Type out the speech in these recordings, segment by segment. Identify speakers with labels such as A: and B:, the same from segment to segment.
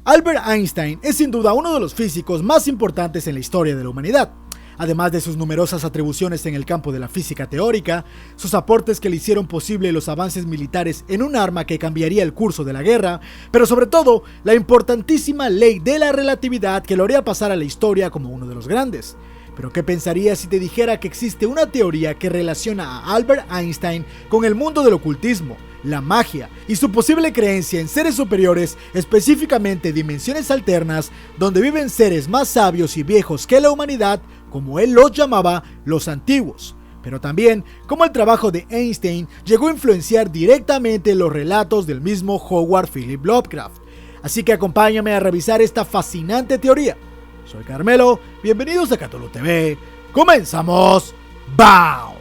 A: Albert Einstein es sin duda uno de los físicos más importantes en la historia de la humanidad. Además de sus numerosas atribuciones en el campo de la física teórica, sus aportes que le hicieron posible los avances militares en un arma que cambiaría el curso de la guerra, pero sobre todo, la importantísima ley de la relatividad que lo haría pasar a la historia como uno de los grandes. Pero ¿qué pensarías si te dijera que existe una teoría que relaciona a Albert Einstein con el mundo del ocultismo, la magia y su posible creencia en seres superiores, específicamente dimensiones alternas, donde viven seres más sabios y viejos que la humanidad, como él los llamaba, los antiguos? Pero también cómo el trabajo de Einstein llegó a influenciar directamente los relatos del mismo Howard Philip Lovecraft. Así que acompáñame a revisar esta fascinante teoría. Soy Carmelo, bienvenidos a Cthulhu TV. ¡Comenzamos! ¡Bow!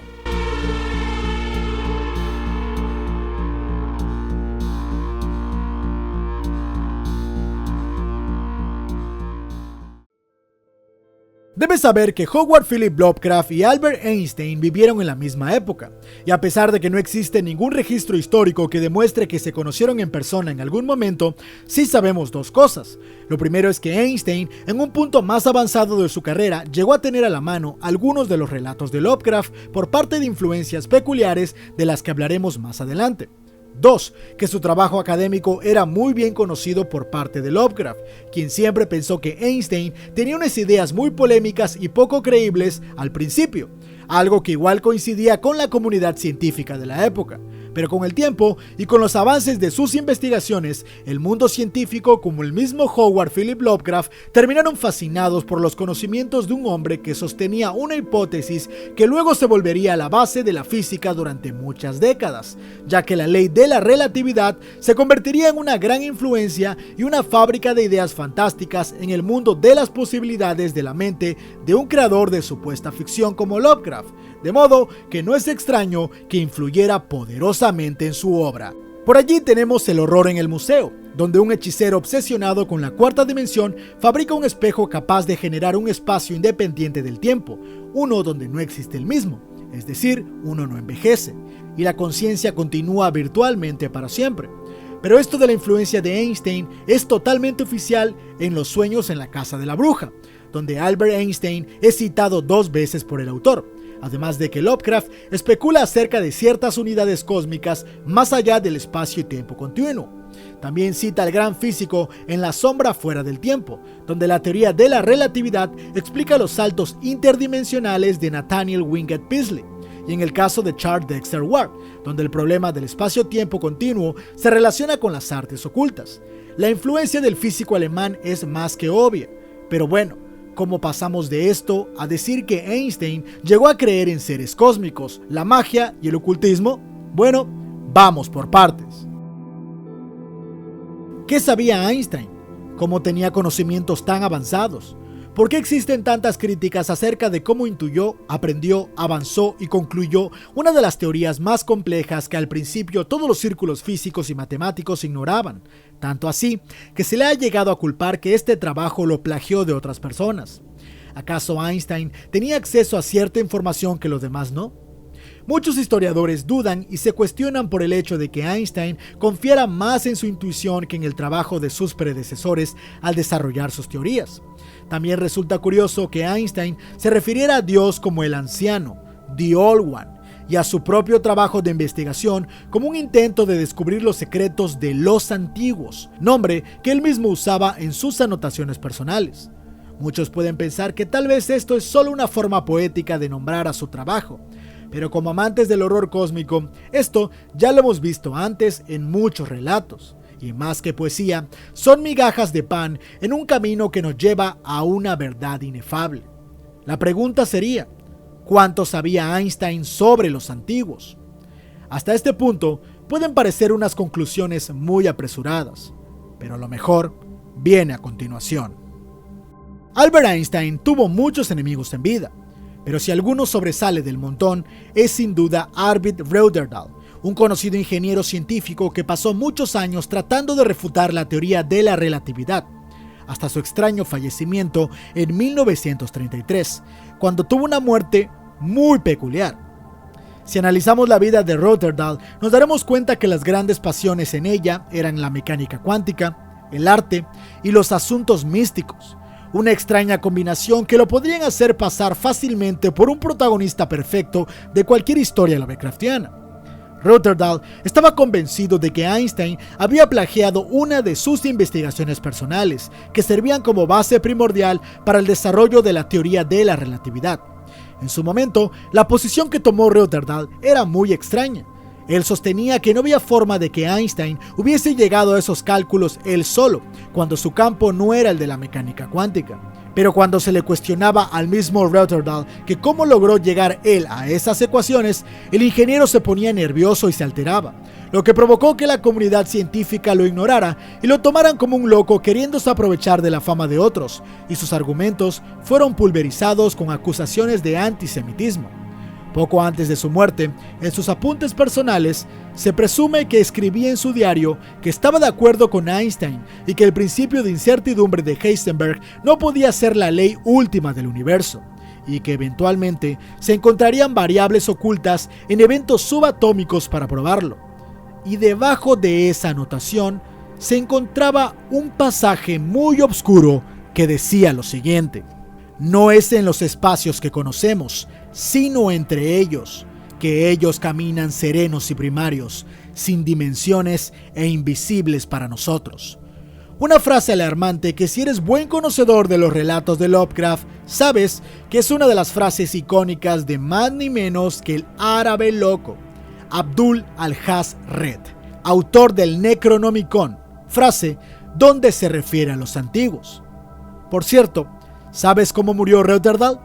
A: Debes saber que Howard Philip Lovecraft y Albert Einstein vivieron en la misma época, y a pesar de que no existe ningún registro histórico que demuestre que se conocieron en persona en algún momento, sí sabemos dos cosas. Lo primero es que Einstein, en un punto más avanzado de su carrera, llegó a tener a la mano algunos de los relatos de Lovecraft por parte de influencias peculiares de las que hablaremos más adelante. 2. Que su trabajo académico era muy bien conocido por parte de Lovecraft, quien siempre pensó que Einstein tenía unas ideas muy polémicas y poco creíbles al principio, algo que igual coincidía con la comunidad científica de la época. Pero con el tiempo y con los avances de sus investigaciones, el mundo científico como el mismo Howard Philip Lovecraft terminaron fascinados por los conocimientos de un hombre que sostenía una hipótesis que luego se volvería la base de la física durante muchas décadas, ya que la ley de la relatividad se convertiría en una gran influencia y una fábrica de ideas fantásticas en el mundo de las posibilidades de la mente de un creador de supuesta ficción como Lovecraft, de modo que no es extraño que influyera poderosamente en su obra. Por allí tenemos el horror en el museo, donde un hechicero obsesionado con la cuarta dimensión fabrica un espejo capaz de generar un espacio independiente del tiempo, uno donde no existe el mismo, es decir, uno no envejece, y la conciencia continúa virtualmente para siempre. Pero esto de la influencia de Einstein es totalmente oficial en Los sueños en la casa de la bruja, donde Albert Einstein es citado 2 veces por el autor. Además de que Lovecraft especula acerca de ciertas unidades cósmicas más allá del espacio y tiempo continuo. También cita al gran físico en La sombra fuera del tiempo, donde la teoría de la relatividad explica los saltos interdimensionales de Nathaniel Wingate Beasley. Y en el caso de Charles Dexter Ward, donde el problema del espacio-tiempo continuo se relaciona con las artes ocultas. La influencia del físico alemán es más que obvia, pero bueno, ¿cómo pasamos de esto a decir que Einstein llegó a creer en seres cósmicos, la magia y el ocultismo? Bueno, vamos por partes. ¿Qué sabía Einstein? ¿Cómo tenía conocimientos tan avanzados? ¿Por qué existen tantas críticas acerca de cómo intuyó, aprendió, avanzó y concluyó una de las teorías más complejas que al principio todos los círculos físicos y matemáticos ignoraban? Tanto así que se le ha llegado a culpar que este trabajo lo plagió de otras personas. ¿Acaso Einstein tenía acceso a cierta información que los demás no? Muchos historiadores dudan y se cuestionan por el hecho de que Einstein confiara más en su intuición que en el trabajo de sus predecesores al desarrollar sus teorías. También resulta curioso que Einstein se refiriera a Dios como el anciano, The Old One, y a su propio trabajo de investigación como un intento de descubrir los secretos de los antiguos, nombre que él mismo usaba en sus anotaciones personales. Muchos pueden pensar que tal vez esto es solo una forma poética de nombrar a su trabajo, pero como amantes del horror cósmico, esto ya lo hemos visto antes en muchos relatos. Y más que poesía, son migajas de pan en un camino que nos lleva a una verdad inefable. La pregunta sería, ¿cuánto sabía Einstein sobre los antiguos? Hasta este punto pueden parecer unas conclusiones muy apresuradas, pero lo mejor viene a continuación. Albert Einstein tuvo muchos enemigos en vida, pero si alguno sobresale del montón es sin duda Arvid Roederdahl, un conocido ingeniero científico que pasó muchos años tratando de refutar la teoría de la relatividad, hasta su extraño fallecimiento en 1933, cuando tuvo una muerte muy peculiar. Si analizamos la vida de Roederdahl, nos daremos cuenta que las grandes pasiones en ella eran la mecánica cuántica, el arte y los asuntos místicos. Una extraña combinación que lo podrían hacer pasar fácilmente por un protagonista perfecto de cualquier historia Lovecraftiana. Rotterdam estaba convencido de que Einstein había plagiado una de sus investigaciones personales, que servían como base primordial para el desarrollo de la teoría de la relatividad. En su momento, la posición que tomó Rotterdam era muy extraña. Él sostenía que no había forma de que Einstein hubiese llegado a esos cálculos él solo, cuando su campo no era el de la mecánica cuántica. Pero cuando se le cuestionaba al mismo Rotterdam que cómo logró llegar él a esas ecuaciones, el ingeniero se ponía nervioso y se alteraba, lo que provocó que la comunidad científica lo ignorara y lo tomaran como un loco queriéndose aprovechar de la fama de otros, y sus argumentos fueron pulverizados con acusaciones de antisemitismo. Poco antes de su muerte, en sus apuntes personales, se presume que escribía en su diario que estaba de acuerdo con Einstein y que el principio de incertidumbre de Heisenberg no podía ser la ley última del universo, y que eventualmente se encontrarían variables ocultas en eventos subatómicos para probarlo. Y debajo de esa anotación se encontraba un pasaje muy oscuro que decía lo siguiente: no es en los espacios que conocemos, sino entre ellos, que ellos caminan serenos y primarios, sin dimensiones e invisibles para nosotros. Una frase alarmante que, si eres buen conocedor de los relatos de Lovecraft, sabes que es una de las frases icónicas de más ni menos que el árabe loco, Abdul al-Hazred, autor del Necronomicon, frase donde se refiere a los antiguos. Por cierto, ¿sabes cómo murió Rotterdam?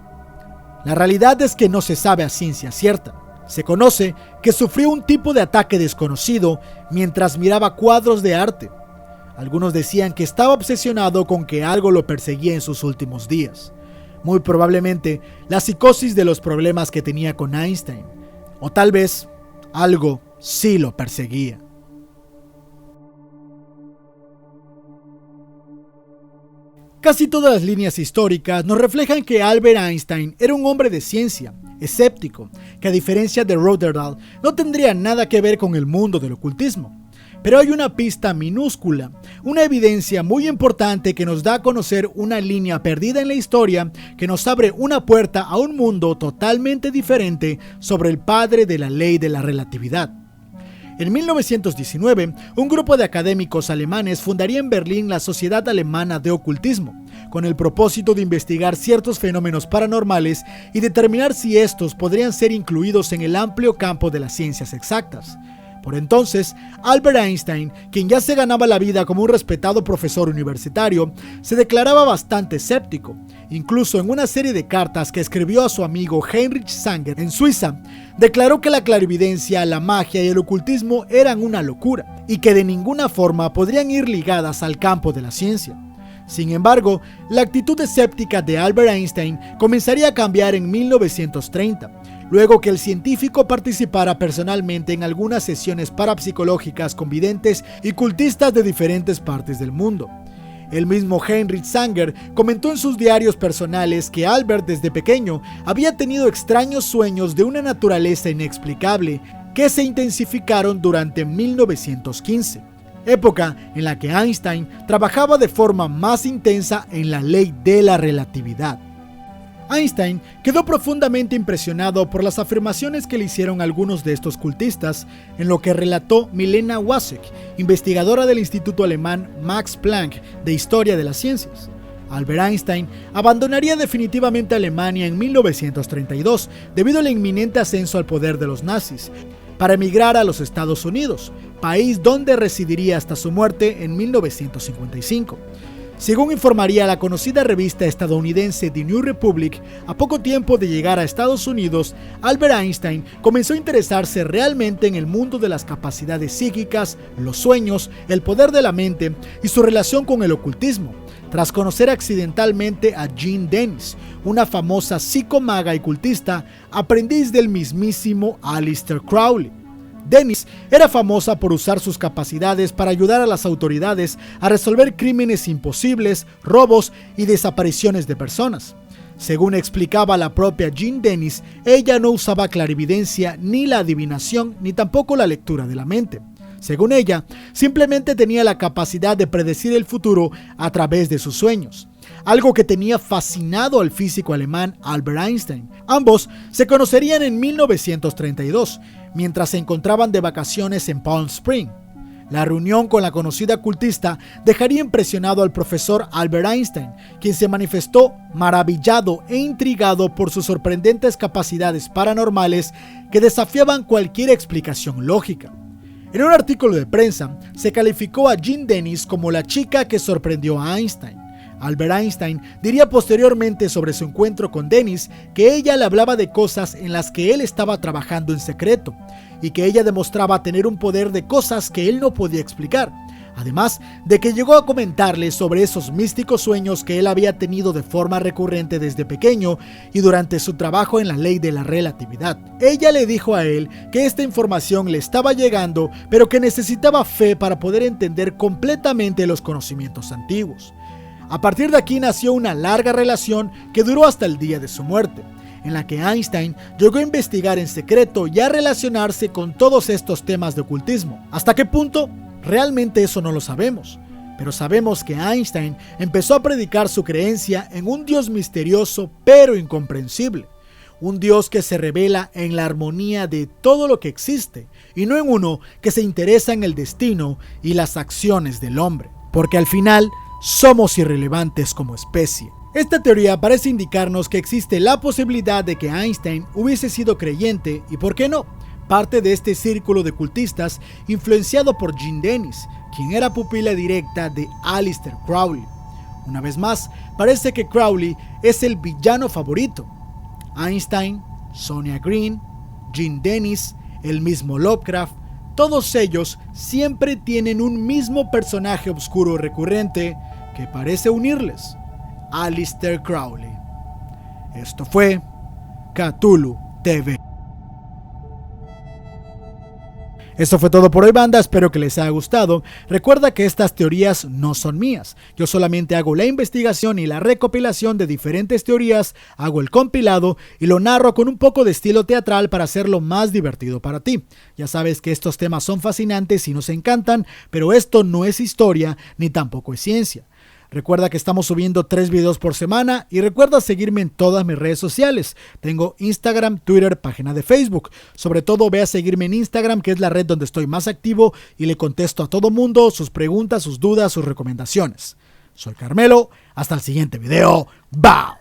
A: La realidad es que no se sabe a ciencia cierta. Se conoce que sufrió un tipo de ataque desconocido mientras miraba cuadros de arte. Algunos decían que estaba obsesionado con que algo lo perseguía en sus últimos días. Muy probablemente la psicosis de los problemas que tenía con Einstein. O tal vez algo sí lo perseguía. Casi todas las líneas históricas nos reflejan que Albert Einstein era un hombre de ciencia, escéptico, que a diferencia de Rotterdam no tendría nada que ver con el mundo del ocultismo. Pero hay una pista minúscula, una evidencia muy importante que nos da a conocer una línea perdida en la historia que nos abre una puerta a un mundo totalmente diferente sobre el padre de la ley de la relatividad. En 1919, un grupo de académicos alemanes fundaría en Berlín la Sociedad Alemana de Ocultismo, con el propósito de investigar ciertos fenómenos paranormales y determinar si estos podrían ser incluidos en el amplio campo de las ciencias exactas. Por entonces, Albert Einstein, quien ya se ganaba la vida como un respetado profesor universitario, se declaraba bastante escéptico. Incluso en una serie de cartas que escribió a su amigo Heinrich Sanger en Suiza, declaró que la clarividencia, la magia y el ocultismo eran una locura y que de ninguna forma podrían ir ligadas al campo de la ciencia. Sin embargo, la actitud escéptica de Albert Einstein comenzaría a cambiar en 1930, luego que el científico participara personalmente en algunas sesiones parapsicológicas con videntes y cultistas de diferentes partes del mundo. El mismo Heinrich Sanger comentó en sus diarios personales que Albert desde pequeño había tenido extraños sueños de una naturaleza inexplicable que se intensificaron durante 1915, época en la que Einstein trabajaba de forma más intensa en la ley de la relatividad. Einstein quedó profundamente impresionado por las afirmaciones que le hicieron algunos de estos cultistas, en lo que relató Milena Wasek, investigadora del Instituto Alemán Max Planck de Historia de las Ciencias. Albert Einstein abandonaría definitivamente Alemania en 1932 debido al inminente ascenso al poder de los nazis, para emigrar a los Estados Unidos, país donde residiría hasta su muerte en 1955. Según informaría la conocida revista estadounidense The New Republic, a poco tiempo de llegar a Estados Unidos, Albert Einstein comenzó a interesarse realmente en el mundo de las capacidades psíquicas, los sueños, el poder de la mente y su relación con el ocultismo, tras conocer accidentalmente a Jean Dennis, una famosa psicomaga y cultista, aprendiz del mismísimo Aleister Crowley. Dennis era famosa por usar sus capacidades para ayudar a las autoridades a resolver crímenes imposibles, robos y desapariciones de personas. Según explicaba la propia Jean Dennis, ella no usaba clarividencia, ni la adivinación, ni tampoco la lectura de la mente. Según ella, simplemente tenía la capacidad de predecir el futuro a través de sus sueños, algo que tenía fascinado al físico alemán Albert Einstein. Ambos se conocerían en 1932, mientras se encontraban de vacaciones en Palm Springs. La reunión con la conocida ocultista dejaría impresionado al profesor Albert Einstein, quien se manifestó maravillado e intrigado por sus sorprendentes capacidades paranormales que desafiaban cualquier explicación lógica. En un artículo de prensa, se calificó a Jean Dennis como la chica que sorprendió a Einstein. Albert Einstein diría posteriormente sobre su encuentro con Dennis que ella le hablaba de cosas en las que él estaba trabajando en secreto y que ella demostraba tener un poder de cosas que él no podía explicar, además de que llegó a comentarle sobre esos místicos sueños que él había tenido de forma recurrente desde pequeño y durante su trabajo en la ley de la relatividad. Ella le dijo a él que esta información le estaba llegando, pero que necesitaba fe para poder entender completamente los conocimientos antiguos. A partir de aquí nació una larga relación que duró hasta el día de su muerte, en la que Einstein llegó a investigar en secreto y a relacionarse con todos estos temas de ocultismo. ¿Hasta qué punto? Realmente eso no lo sabemos, pero sabemos que Einstein empezó a predicar su creencia en un Dios misterioso pero incomprensible, un Dios que se revela en la armonía de todo lo que existe y no en uno que se interesa en el destino y las acciones del hombre, porque al final somos irrelevantes como especie. Esta teoría parece indicarnos que existe la posibilidad de que Einstein hubiese sido creyente y, ¿por qué no?, parte de este círculo de cultistas influenciado por Jean Dennis, quien era pupila directa de Aleister Crowley. Una vez más, parece que Crowley es el villano favorito. Einstein, Sonia Green, Jean Dennis, el mismo Lovecraft, todos ellos siempre tienen un mismo personaje oscuro recurrente que parece unirles: Aleister Crowley. Esto fue Cthulhu TV. Eso fue todo por hoy, banda, espero que les haya gustado. Recuerda que estas teorías no son mías, yo solamente hago la investigación y la recopilación de diferentes teorías, hago el compilado y lo narro con un poco de estilo teatral para hacerlo más divertido para ti. Ya sabes que estos temas son fascinantes y nos encantan, pero esto no es historia ni tampoco es ciencia. Recuerda que estamos subiendo 3 videos por semana y recuerda seguirme en todas mis redes sociales. Tengo Instagram, Twitter, página de Facebook. Sobre todo ve a seguirme en Instagram, que es la red donde estoy más activo y le contesto a todo mundo sus preguntas, sus dudas, sus recomendaciones. Soy Carmelo, hasta el siguiente video. ¡Bye!